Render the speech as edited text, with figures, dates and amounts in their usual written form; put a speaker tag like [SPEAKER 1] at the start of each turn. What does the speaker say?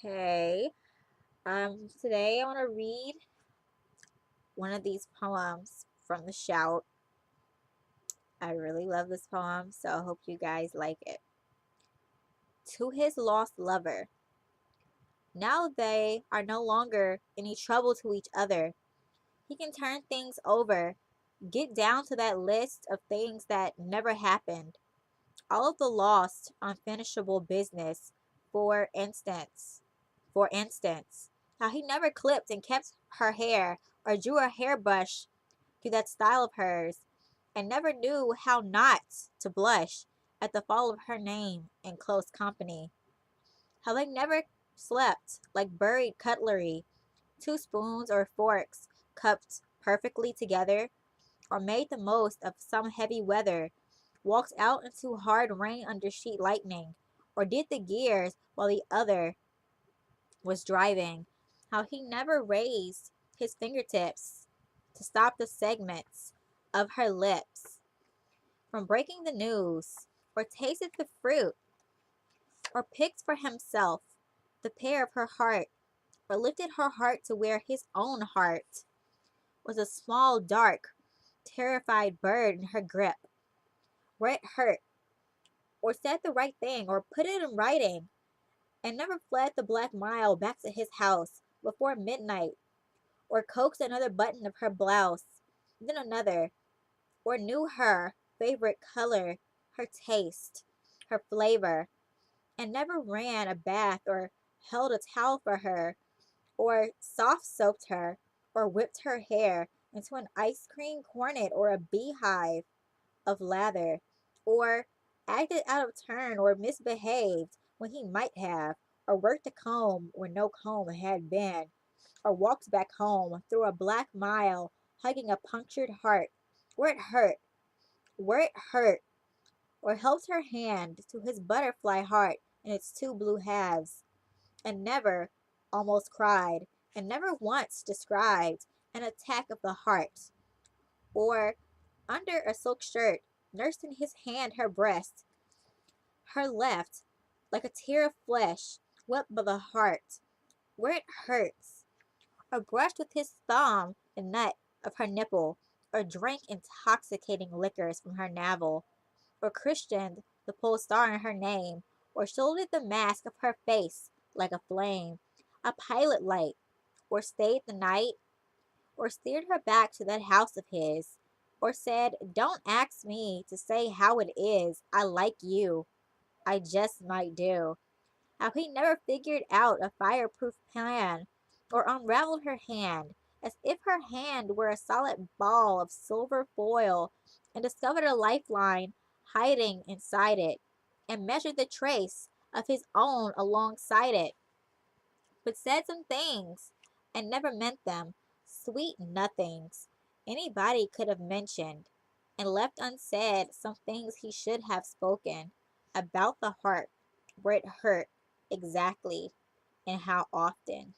[SPEAKER 1] Okay. Today I want to read one of these poems from the Shout. I really love this poem, so I hope you guys like it. To his lost lover. Now they are no longer any trouble to each other. He can turn things over, get down to that list of things that never happened. All of the lost, unfinishable business. For instance, for instance, how he never clipped and kept her hair or drew a hairbrush to that style of hers, and never knew how not to blush at the fall of her name in close company. How they never slept like buried cutlery, two spoons or forks cupped perfectly together, or made the most of some heavy weather, walked out into hard rain under sheet lightning, or did the gears while the other was driving. How he never raised his fingertips to stop the segments of her lips from breaking the news, or tasted the fruit, or picked for himself the pear of her heart, or lifted her heart to where his own heart was a small, dark, terrified bird in her grip, where it hurt, or said the right thing, or put it in writing, and never fled the Black Mile back to his house before midnight, or coaxed another button of her blouse, then another, or knew her favorite color, her taste, her flavor, and never ran a bath or held a towel for her, or soft soaped her, or whipped her hair into an ice cream cornet or a beehive of lather, or acted out of turn or misbehaved when he might have, or worked a comb where no comb had been, or walked back home through a black mile hugging a punctured heart, where it hurt, or helped her hand to his butterfly heart in its two blue halves, and never almost cried, and never once described an attack of the heart, or under a silk shirt, nursed in his hand her breast, her left, like a tear of flesh, wept by the heart, where it hurts, or brushed with his thumb the nut of her nipple, or drank intoxicating liquors from her navel, or christened the pole star in her name, or shouldered the mask of her face like a flame, a pilot light, or stayed the night, or steered her back to that house of his, or said, "Don't ask me to say how it is. I like you. I just might do." How he never figured out a fireproof plan, or unraveled her hand, as if her hand were a solid ball of silver foil, and discovered a lifeline hiding inside it, and measured the trace of his own alongside it, but said some things and never meant them, sweet nothings anybody could have mentioned, and left unsaid some things he should have spoken about the heart, where it hurt exactly and how often.